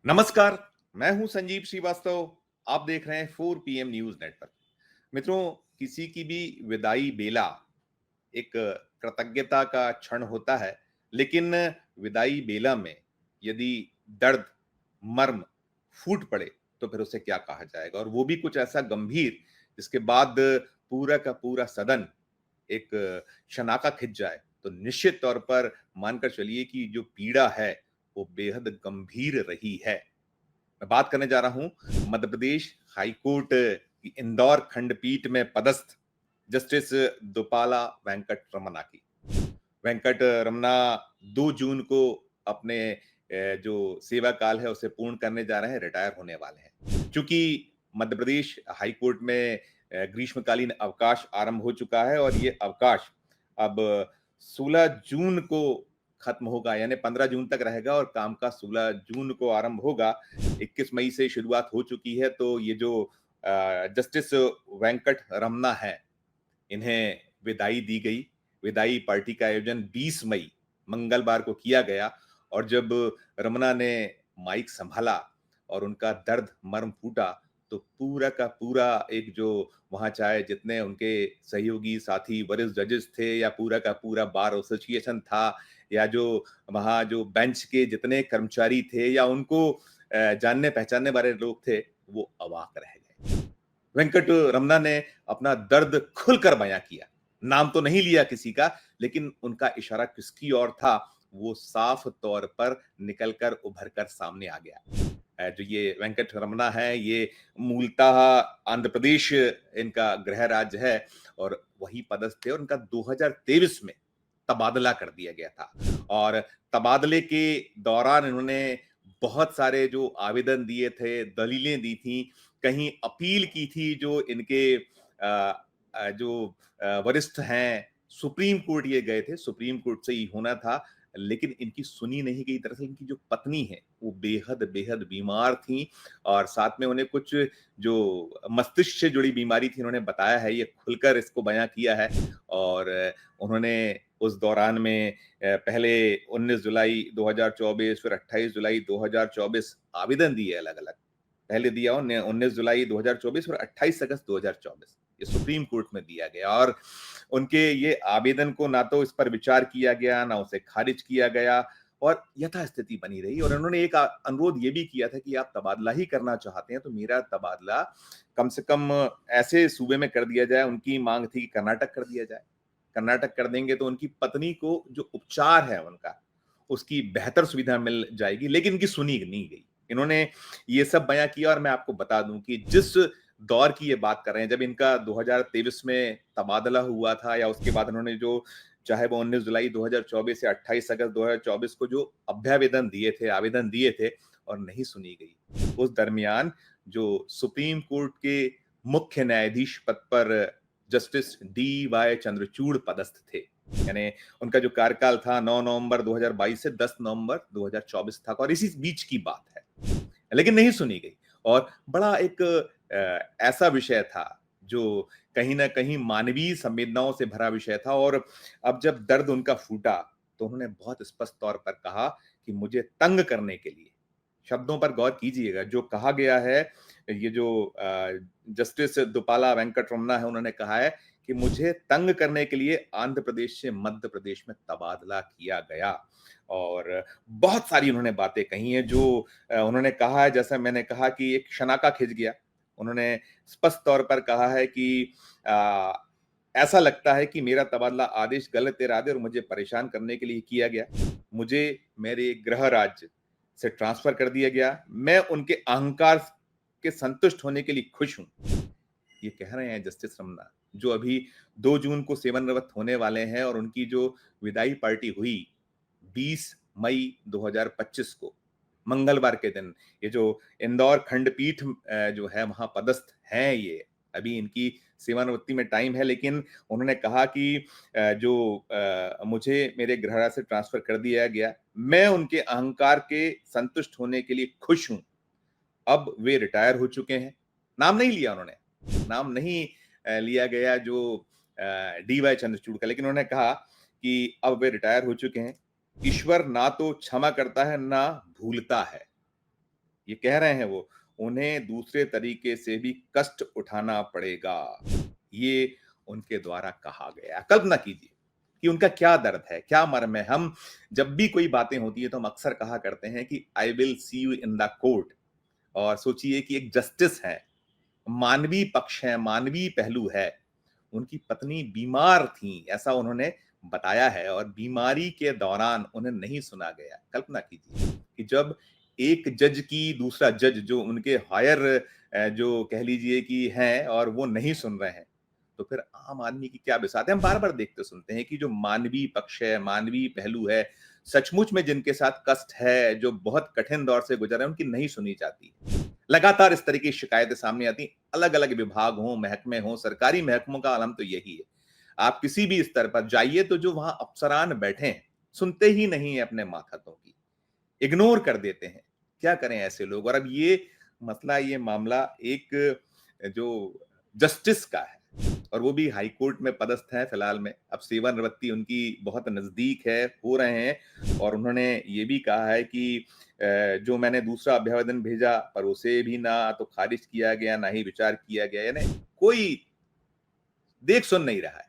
नमस्कार, मैं हूं संजीव श्रीवास्तव। आप देख रहे हैं 4 पीएम न्यूज नेटवर्क। मित्रों, किसी की भी विदाई बेला एक कृतज्ञता का क्षण होता है, लेकिन विदाई बेला में यदि दर्द, मर्म फूट पड़े, तो फिर उसे क्या कहा जाएगा? और वो भी कुछ ऐसा गंभीर, जिसके बाद पूरा का पूरा सदन एक शनाका खिंच जाए, तो निश्चित तौर पर मानकर चलिए कि जो पीड़ा है, वो बेहद गंभीर रही है। मैं बात करने जा रहा हूं मध्य प्रदेश हाईकोर्ट की इंदौर खंडपीठ में पदस्थ जस्टिस दुपाला वेंकट रमन्ना की। वेंकट रमन्ना 2 जून को अपने जो सेवा काल है उसे पूर्ण करने जा रहे हैं, रिटायर होने वाले हैं। चूंकि मध्य प्रदेश हाईकोर्ट में ग्रीष्मकालीन अवकाश आरंभ हो चुका है और ये अवकाश अब 16 जून को खत्म होगा, यानी 15 जून तक रहेगा और काम का 16 जून को आरंभ होगा। 21 मई से शुरुआत हो चुकी है, तो ये जो जस्टिस वेंकट रमन्ना है, इन्हें विदाई दी गई। विदाई पार्टी का आयोजन 20 मई मंगलवार को किया गया और जब रमन्ना ने माइक संभाला और उनका दर्द मर्म फूटा, तो पूरा का पूरा एक जो वहाँ चाहे जितने उनके सहयोगी साथी वरिष्ठ जजेस थे या पूरा का पूरा बार एसोसिएशन था या जो वहाँ जो बेंच के जितने कर्मचारी थे या उनको जानने पहचानने वाले लोग थे, वो अवाक रह गए। वेंकट रमन्ना ने अपना दर्द खुलकर बयां किया। नाम तो नहीं लिया किसी का, लेकिन उनका इशारा किसकी ओर था, वो साफ तौर पर निकलकर उभरकर सामने आ गया। जो ये वेंकट रमन्ना है, ये मूलतः आंध्र प्रदेश इनका गृह राज्य है और वही पदस्थ थे और उनका 2023 में तबादला कर दिया गया था। और तबादले के दौरान इन्होंने बहुत सारे जो आवेदन दिए थे, दलीलें दी थी, कहीं अपील की थी जो इनके जो वरिष्ठ हैं, सुप्रीम कोर्ट ये गए थे, सुप्रीम कोर्ट से ही होना था, लेकिन इनकी सुनी नहीं गई। दरअसल इनकी जो पत्नी है, वो बेहद बीमार थीं और साथ में उन्हें कुछ जो मस्तिष्क से जुड़ी बीमारी थी, उन्होंने बताया है, ये खुलकर इसको बयाँ किया है। और उन्होंने उस दौरान में पहले 19 जुलाई 2024 फिर 28 जुलाई 2024 आवेदन दिए अलग-अलग। पहले दिया 19 जुलाई 2024 और 28 अगस्त 2024, ये सुप्रीम कोर्ट में दिया गया और उनके ये आवेदन को ना तो इस पर विचार किया गया, ना उसे खारिज किया गया और यथास्थिति बनी रही। और उन्होंने एक अनुरोध ये भी किया था कि आप तबादला ही करना चाहते हैं, तो मेरा तबादला कम से कम ऐसे सूबे में कर दिया जाए। उनकी मांग थी कि कर्नाटक कर दिया जाए। कर्नाटक कर देंगे तो उनकी पत्नी को जो उपचार है उनका, उसकी बेहतर सुविधा मिल जाएगी, लेकिन इनकी सुनी नहीं गई। इन्होंने ये सब बयां किया और मैं आपको बता दूं कि जिस दौर की ये बात कर रहे हैं, जब इनका 2023 में तबादला हुआ था या उसके बाद उन्होंने जो चाहे वो 19 जुलाई 2024 या 28 अगस्त 2024 को जो अभ्यावेदन दिए थे, आवेदन दिए थे और नहीं सुनी गई। उस दरमियान जो सुप्रीम कोर्ट के मुख्य न्यायाधीश पद पर जस्टिस डी वाई चंद्रचूड़ पदस्थ थे। यानी उनका जो कार्यकाल था 9 नवंबर 2022 से 10 नवंबर 2024 तक और इसी बीच की बात है। लेकिन नहीं सुनी गई और बड़ा एक ऐसा विषय था जो कहीं न कहीं मानवीय संवेदनाओं से भरा विषय था और अब जब दर्द उनका फूटा, तो उन्होंने बहुत स्पष्ट तौर पर कहा कि मुझे तंग करने के लिए, शब्दों पर गौर कीजिएगा, जो कहा गया है, ये जो जस्टिस दुपाला वेंकट रमन्ना है, उन्होंने कहा है कि मुझे तंग करने के लिए आंध्र प्रदेश से मध्य प्रदेश में तबादला किया गया। और बहुत सारी उन्होंने बातें कही हैं जो उन्होंने कहा है, जैसा मैंने कहा कि एक शनाका खिंच गया। उन्होंने स्पष्ट तौर पर कहा है कि अ, ऐसा लगता है कि मेरा तबादला आदेश गलत इरादे और मुझे परेशान करने के लिए किया गया। मुझे मेरे गृह राज्य से ट्रांसफर कर दिया गया। मैं उनके अहंकार के संतुष्ट होने के लिए खुश हूँ। ये कह रहे हैं जस्टिस रमन्ना, जो अभी 2 जून को सेवानिवृत्त होने वाले हैं और उनकी जो विदाई पार्टी हुई 20 मई 2025 को मंगलवार के दिन। ये जो इंदौर खंडपीठ जो है वहां पदस्थ हैं ये, अभी इनकी सेवानिवृत्ति में टाइम है, लेकिन उन्होंने कहा कि जो मुझे मेरे गृह राज्य से ट्रांसफर कर दिया गया, मैं उनके अहंकार के संतुष्ट होने के लिए खुश हूं। अब वे रिटायर हो चुके हैं। नाम नहीं लिया उन्होंने, नाम नहीं लिया गया जो डी वाई चंद्रचूड़ का, लेकिन उन्होंने कहा कि अब वे रिटायर हो चुके हैं। ईश्वर ना तो क्षमा करता है, ना भूलता है। ये कह रहे हैं वो, उन्हें दूसरे तरीके से भी कष्ट उठाना पड़ेगा। ये उनके द्वारा कहा गया। कल्पना कीजिए कि उनका क्या दर्द है, क्या मर्म है। हम जब भी कोई बातें होती है तो हम अक्सर कहा करते हैं कि I will see you in the court. और सोचिए कि एक जस्टिस है, मानवीय पक्ष है, मानवीय पहलू है। उनकी पत्नी बीमार थीं, ऐसा उन्होंने बताया है और बीमारी के दौरान उन्हें नहीं सुना गया। कल्पना कीजिए कि जब एक जज की दूसरा जज जो उनके हायर जो कह लीजिए कि हैं और वो नहीं सुन रहे हैं, तो फिर आम आदमी की क्या बिसात है। हम बार-बार देखते सुनते हैं कि जो मानवीय पक्ष है, मानवीय पहलू है, सचमुच में जिनके साथ कष्ट है, जो बहुत कठिन दौर से गुज़र रहे हैं, उनकी नहीं सुनी जाती। लगातार इस तरह की शिकायतें सामने आती हैं, अलग-अलग विभाग हों, महकमे हों, सरकारी महकमों का आलम तो यही है। आप किसी भी स्तर पर जाइए तो जो वहाँ अफ़सरान बैठे हैं, सुनते ही नहीं हैं अपने मातहतों की, इग्नोर कर देते हैं। क्या करें ऐसे लोग? और अब ये मसला, ये मामला एक जो जस्टिस का है और वो भी हाई कोर्ट में पदस्थ हैं फिलहाल में। अब सेवानिवृत्ति उनकी बहुत नज़दीक है, हो रहे हैं और उन्होंने ये भी कहा है कि जो मैंने दूसरा अभ्यावेदन भेजा पर उसे भी ना तो खारिज किया गया, ना ही विचार किया गया। यानी कोई देख सुन नहीं रहा है,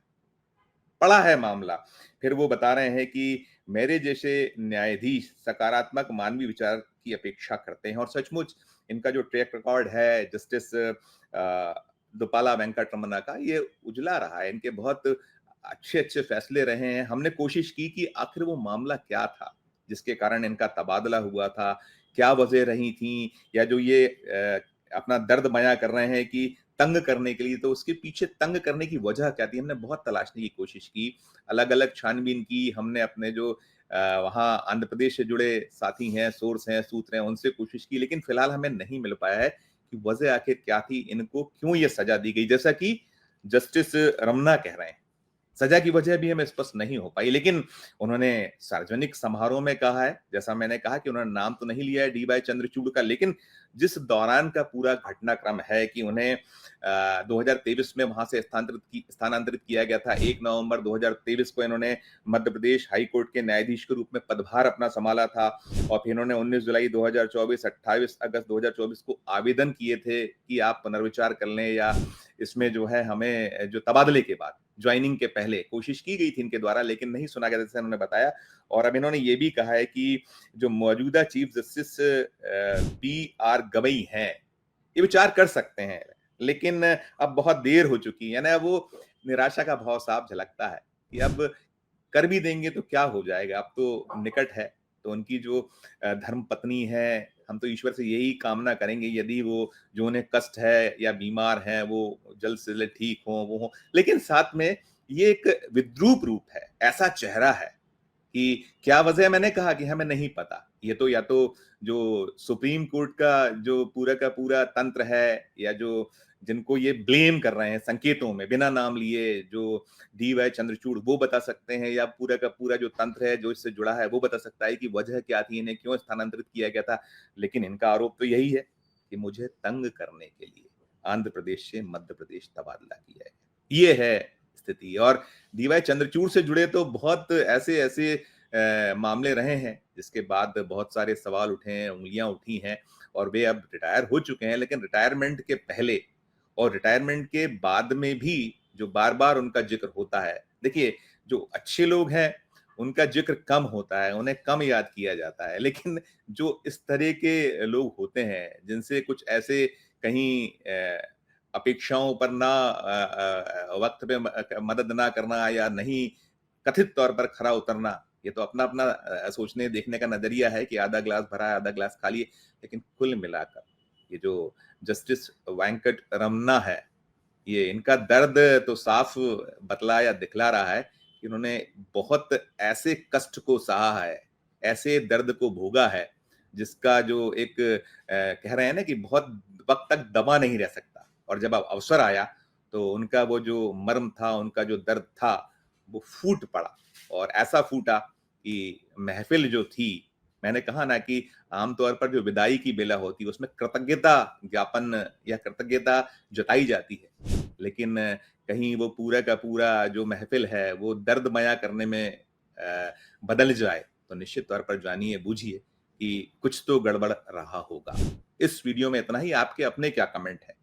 पड़ा है मामला। फिर वो बता रहे हैं कि मेरे जैसे न्यायाधीश सकारात्मक मानवीय विचार की अपेक्षा करते हैं और सचमुच इनका जो ट्रैक रिकॉर्ड है जस्टिस दुपाला वेंकट रमन्ना का, ये उजला रहा है। इनके बहुत अच्छे-अच्छे फैसले रहे हैं। हमने कोशिश की कि आखिर वो मामला क्या था, जिसके कारण इनका तबादला हुआ था? क्या वजह रही थी? या जो ये अपना दर्द बयाँ कर रहे हैं कि तंग करने के लिए, तो उसके पीछे तंग करने की वजह क्या थी? हमने बहुत तलाशने की कोशिश की, अलग-अलग छानबीन की, हमने अपने जो वहाँ आंध्र प्रदेश से जुड़े साथी हैं, सोर्स हैं, सूत्र हैं, उनसे कोशिश की, लेकिन फिलहाल हमें नहीं मिल पाया है कि वजह आखिर क्या थी, इनको क्यों ये सज़ा दी गई? जैसा कि जस्टिस रमन्ना कह रहे हैं। सजा की वजह भी हमें स्पष्ट नहीं हो पाई, लेकिन उन्होंने सार्वजनिक समारोह में कहा है, जैसा मैंने कहा कि उन्होंने नाम तो नहीं लिया है डी वाई चंद्रचूड़ का, लेकिन जिस दौरान का पूरा घटनाक्रम है कि उन्हें 2023 में वहां से स्थानांतरित किया गया था। 1 नवंबर 2023 को इन्होंने मध्य प्रदेश हाई कोर्ट के न्यायाधीश के रूप में पदभार अपना संभाला था और फिर इन्होंने 19 जुलाई 2024, 28 अगस्त 2024 को आवेदन किए थे कि आप पुनर्विचार कर लें या इसमें जो है हमें जो तबादले के बाद ज्वाइनिंग के पहले कोशिश की गई थी इनके द्वारा, लेकिन नहीं सुना गया, जैसे उन्होंने बताया। और अब इन्होंने ये भी कहा है कि जो मौजूदा chief justice B R Gavai हैं, ये विचार कर सकते हैं, लेकिन अब बहुत देर हो चुकी है ना। वो निराशा का भाव साफ झलकता है कि अब कर भी देंगे तो क्या हो जाएगा, अब तो निकट है। तो उनकी जो धर्म पत्नी है, हम तो ईश्वर से यही कामना करेंगे यदि वो जो उन्हें कष्ट है या बीमार हैं, वो जल्द से जल्द ठीक हों, वो हों। लेकिन साथ में ये एक विद्रूप रूप है, ऐसा चेहरा है कि क्या वजह है, मैंने कहा कि हमें नहीं पता। ये तो या तो जो सुप्रीम कोर्ट का जो पूरा का पूरा तंत्र है या जो जिनको ये ब्लेम कर रहे हैं संकेतों में बिना नाम लिए, जो डी वाई चंद्रचूड़ वो बता सकते हैं या पूरा का पूरा जो तंत्र है जो इससे जुड़ा है वो बता सकता है कि वजह क्या थी, इन्हें क्यों स्थानांतरित किया गया था। लेकिन इनका आरोप तो यही है कि मुझे तंग करने के लिए आंध्र प्रदेश से मध्य प्रदेश तबादला किया है। ये है स्थिति। और डीवाई चंद्रचूड़ से जुड़े तो बहुत ऐसे-ऐसे मामले रहे हैं, जिसके बाद बहुत सारे सवाल उठे हैं, उँगलियाँ उठी हैं और वे अब रिटायर हो चुके हैं। लेकिन रिटायरमेंट के पहले और रिटायरमेंट के बाद में भी जो बार-बार उनका ज़िक्र होता है, देखिए जो अच्छे लोग हैं, उनका ज़िक्र कम होता है, उन्हें कम याद किया जाता है। लेकिन जो इस तरह के लोग होते हैं, जिनसे कुछ ऐसे कहीं अपेक्षाओं पर ना वक़्त पे मदद ना करना या नहीं कथित तौर पर खरा उतरना, ये तो अपना-अपना सोचने देखने का नज़रिया है कि आधा ग्लास भरा है, आधा ग्लास खाली है। लेकिन कुल मिलाकर ये जो जस्टिस वेंकट रमन्ना है, ये इनका दर्द तो साफ बतला या दिखला रहा है कि उन्होंने बहुत ऐसे कष्ट को सहा है, ऐसे दर्द को भोगा है, जिसका जो एक कह रहे हैं ना कि बहुत वक़्त तक दबा नहीं रह सकता। और जब अब अवसर आया, तो उनका वो जो मर्म था, उनका जो दर्द था, वो फूट पड़ा और ऐसा फूटा कि महफ़िल जो थी, मैंने कहा ना कि आम तौर पर जो विदाई की बेला होती है, उसमें कृतज्ञता ज्ञापन या कृतज्ञता जताई जाती है। लेकिन कहीं वो पूरा का पूरा जो महफ़िल है, वो दर्दमया करने में बदल जाए, तो निश्चित तौर पर जानिए, बूझिए कि कुछ तो गड़बड़ रहा होगा। इस वीडियो में इतना ही। आपके अपने क्या कमेंट है?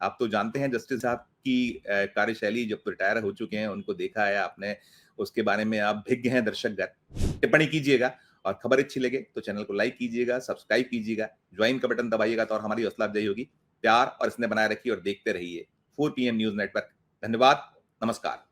आप तो जानते हैं जस्टिस साहब की कार्यशैली, जब तो रिटायर हो चुके हैं, उनको देखा है आपने, उसके बारे में आप भिज्ञ हैं दर्शकगण। टिप्पणी कीजिएगा और खबर अच्छी लगे तो चैनल को लाइक कीजिएगा, सब्सक्राइब कीजिएगा, ज्वाइन का बटन दबाइएगा तो और हमारी हौसला अफजाई होगी। प्यार और स्नेह बनाए रखिए और देखते रहिए 4 पीएम न्यूज़ नेटवर्क। धन्यवाद, नमस्कार।